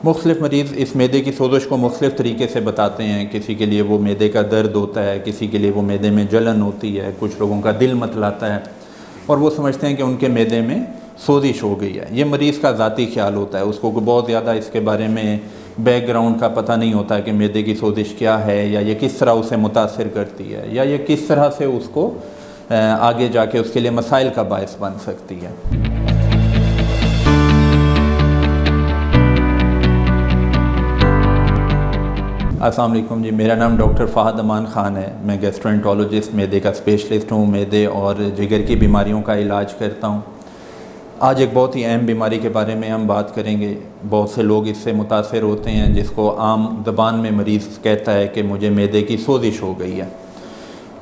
مختلف مریض اس معدے کی سوزش کو مختلف طریقے سے بتاتے ہیں۔ کسی کے لیے وہ معدے کا درد ہوتا ہے، کسی کے لیے وہ معدے میں جلن ہوتی ہے، کچھ لوگوں کا دل متلاتا ہے اور وہ سمجھتے ہیں کہ ان کے معدے میں سوزش ہو گئی ہے۔ یہ مریض کا ذاتی خیال ہوتا ہے، اس کو بہت زیادہ اس کے بارے میں بیک گراؤنڈ کا پتہ نہیں ہوتا کہ معدے کی سوزش کیا ہے، یا یہ کس طرح اسے متاثر کرتی ہے، یا یہ کس طرح سے اس کو آگے جا کے اس کے لیے مسائل کا باعث بن سکتی ہے۔ السلام علیکم جی، میرا نام ڈاکٹر فہد امان خان ہے۔ میں گیسٹرونٹرولوجسٹ، معدے کا اسپیشلسٹ ہوں، معدے اور جگر کی بیماریوں کا علاج کرتا ہوں۔ آج ایک بہت ہی اہم بیماری کے بارے میں ہم بات کریں گے۔ بہت سے لوگ اس سے متاثر ہوتے ہیں، جس کو عام زبان میں مریض کہتا ہے کہ مجھے معدے کی سوزش ہو گئی ہے۔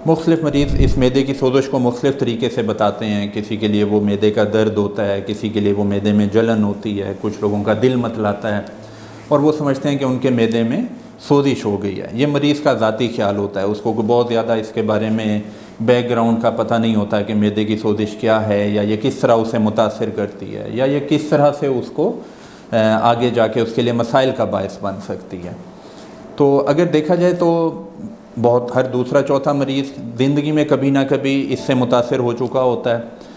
مختلف مریض اس معدے کی سوزش کو مختلف طریقے سے بتاتے ہیں۔ کسی کے لیے وہ معدے کا درد ہوتا ہے، کسی کے لیے وہ معدے میں جلن ہوتی ہے، کچھ لوگوں کا دل متلاتا ہے اور وہ سمجھتے ہیں کہ ان کے معدے میں سوزش ہو گئی ہے۔ یہ مریض کا ذاتی خیال ہوتا ہے، اس کو بہت زیادہ اس کے بارے میں بیک گراؤنڈ کا پتہ نہیں ہوتا کہ معدے کی سوزش کیا ہے، یا یہ کس طرح اسے متاثر کرتی ہے، یا یہ کس طرح سے اس کو آگے جا کے اس کے لیے مسائل کا باعث بن سکتی ہے۔ تو اگر دیکھا جائے تو ہر دوسرا چوتھا مریض زندگی میں کبھی نہ کبھی اس سے متاثر ہو چکا ہوتا ہے۔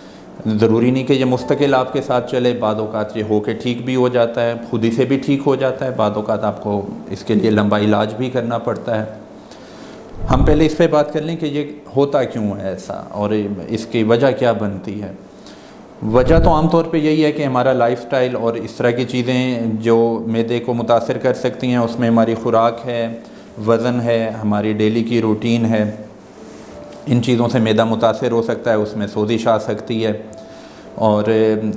ضروری نہیں کہ یہ مستقل آپ کے ساتھ چلے، بعض اوقات یہ ہو کے ٹھیک بھی ہو جاتا ہے، خود ہی سے بھی ٹھیک ہو جاتا ہے، بعض اوقات آپ کو اس کے لیے لمبا علاج بھی کرنا پڑتا ہے۔ ہم پہلے اس پہ بات کر لیں کہ یہ ہوتا کیوں ہے ایسا اور اس کی وجہ کیا بنتی ہے۔ وجہ تو عام طور پہ یہی ہے کہ ہمارا لائف سٹائل اور اس طرح کی چیزیں جو معدے کو متاثر کر سکتی ہیں، اس میں ہماری خوراک ہے، وزن ہے، ہماری ڈیلی کی روٹین ہے۔ ان چیزوں سے معدہ متاثر ہو سکتا ہے، اس میں سوزش آ سکتی ہے، اور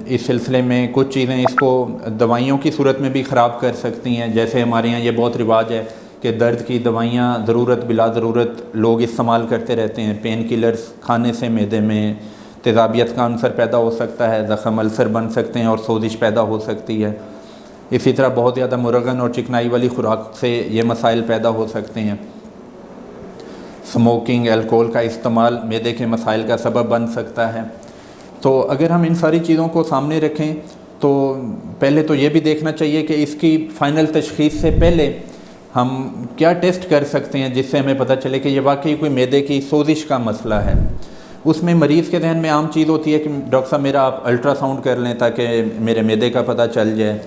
اس سلسلے میں کچھ چیزیں اس کو دوائیوں کی صورت میں بھی خراب کر سکتی ہیں۔ جیسے ہمارے یہاں یہ بہت رواج ہے کہ درد کی دوائیاں ضرورت بلا ضرورت لوگ استعمال کرتے رہتے ہیں۔ پین کلرز کھانے سے معدے میں تیزابیت کا عنصر پیدا ہو سکتا ہے، زخم السر بن سکتے ہیں اور سوزش پیدا ہو سکتی ہے۔ اسی طرح بہت زیادہ مرغن اور چکنائی والی خوراک سے یہ مسائل پیدا ہو سکتے ہیں۔ سموکنگ، الکوہل کا استعمال معدے کے مسائل کا سبب بن سکتا ہے۔ تو اگر ہم ان ساری چیزوں کو سامنے رکھیں تو پہلے تو یہ بھی دیکھنا چاہیے کہ اس کی فائنل تشخیص سے پہلے ہم کیا ٹیسٹ کر سکتے ہیں جس سے ہمیں پتہ چلے کہ یہ واقعی کوئی معدے کی سوزش کا مسئلہ ہے۔ اس میں مریض کے ذہن میں عام چیز ہوتی ہے کہ ڈاکٹر صاحب میرا آپ الٹرا ساؤنڈ کر لیں تاکہ میرے معدے کا پتہ چل جائے۔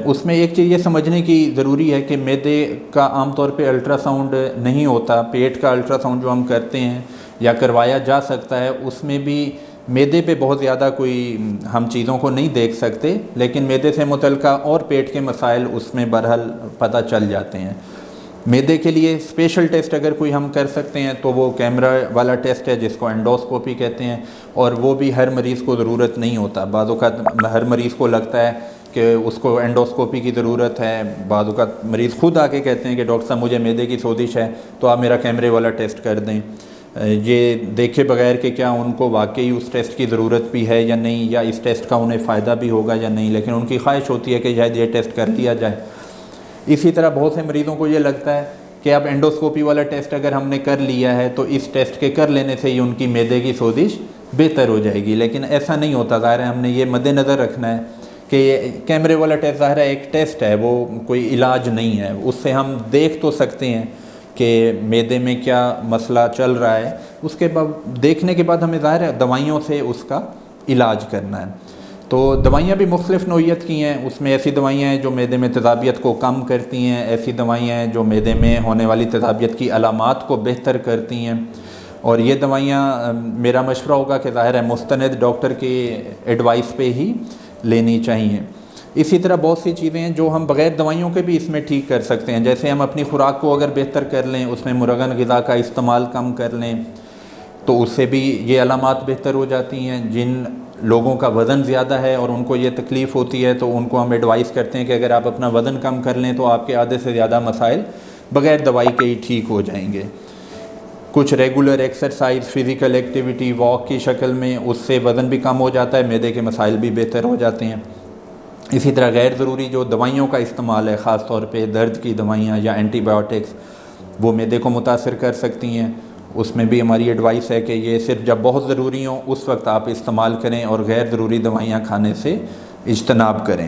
اس میں ایک چیز یہ سمجھنے کی ضروری ہے کہ معدے کا عام طور پہ الٹرا ساؤنڈ نہیں ہوتا۔ پیٹ کا الٹرا ساؤنڈ جو ہم کرتے ہیں یا کروایا جا سکتا ہے، اس میں بھی معدے پہ بہت زیادہ کوئی ہم چیزوں کو نہیں دیکھ سکتے، لیکن معدے سے متعلقہ اور پیٹ کے مسائل اس میں بہرحال پتہ چل جاتے ہیں۔ معدے کے لیے اسپیشل ٹیسٹ اگر کوئی ہم کر سکتے ہیں تو وہ کیمرہ والا ٹیسٹ ہے، جس کو انڈوسکوپی کہتے ہیں، اور وہ بھی ہر مریض کو ضرورت نہیں ہوتا۔ بعض اوقات ہر مریض کو لگتا ہے کہ اس کو انڈوسکوپی کی ضرورت ہے، بعض اوقات مریض خود آ کے کہتے ہیں کہ ڈاکٹر صاحب مجھے معدے کی سوزش ہے تو آپ میرا کیمرے والا ٹیسٹ کر دیں۔ یہ دیکھے بغیر کہ کیا ان کو واقعی اس ٹیسٹ کی ضرورت بھی ہے یا نہیں، یا اس ٹیسٹ کا انہیں فائدہ بھی ہوگا یا نہیں، لیکن ان کی خواہش ہوتی ہے کہ شاید یہ ٹیسٹ کر لیا جائے۔ اسی طرح بہت سے مریضوں کو یہ لگتا ہے کہ اب انڈوسکوپی والا ٹیسٹ اگر ہم نے کر لیا ہے تو اس ٹیسٹ کے کر لینے سے ہی ان کی معدے کی سوزش بہتر ہو جائے گی، لیکن ایسا نہیں ہوتا۔ ظاہر ہے ہم نے یہ مد نظر رکھنا ہے کہ یہ کیمرے والا ٹیسٹ ظاہر ہے ایک ٹیسٹ ہے، وہ کوئی علاج نہیں ہے۔ اس سے ہم دیکھ تو سکتے ہیں کہ معدے میں کیا مسئلہ چل رہا ہے، اس کے بعد دیکھنے کے بعد ہمیں ظاہر ہے دوائیوں سے اس کا علاج کرنا ہے۔ تو دوائیاں بھی مختلف نوعیت کی ہیں۔ اس میں ایسی دوائیاں ہیں جو معدے میں تیزابیت کو کم کرتی ہیں، ایسی دوائیاں ہیں جو معدے میں ہونے والی تیزابیت کی علامات کو بہتر کرتی ہیں، اور یہ دوائیاں میرا مشورہ ہوگا کہ ظاہر ہے مستند ڈاکٹر کی ایڈوائس پہ ہی لینی چاہیے۔ اسی طرح بہت سی چیزیں ہیں جو ہم بغیر دوائیوں کے بھی اس میں ٹھیک کر سکتے ہیں، جیسے ہم اپنی خوراک کو اگر بہتر کر لیں، اس میں مرغن غذا کا استعمال کم کر لیں، تو اس سے بھی یہ علامات بہتر ہو جاتی ہیں۔ جن لوگوں کا وزن زیادہ ہے اور ان کو یہ تکلیف ہوتی ہے تو ان کو ہم ایڈوائز کرتے ہیں کہ اگر آپ اپنا وزن کم کر لیں تو آپ کے آدھے سے زیادہ مسائل بغیر دوائی کے ہی ٹھیک ہو جائیں گے۔ کچھ regular exercise, physical activity, walk کی شکل میں، اس سے وزن بھی کم ہو جاتا ہے، معدے کے مسائل بھی بہتر ہو جاتے ہیں۔ اسی طرح غیر ضروری جو دوائیوں کا استعمال ہے، خاص طور پہ درد کی دوائیاں یا اینٹی بایوٹکس، وہ معدے کو متاثر کر سکتی ہیں۔ اس میں بھی ہماری ایڈوائس ہے کہ یہ صرف جب بہت ضروری ہوں اس وقت آپ استعمال کریں اور غیر ضروری دوائیاں کھانے سے اجتناب کریں۔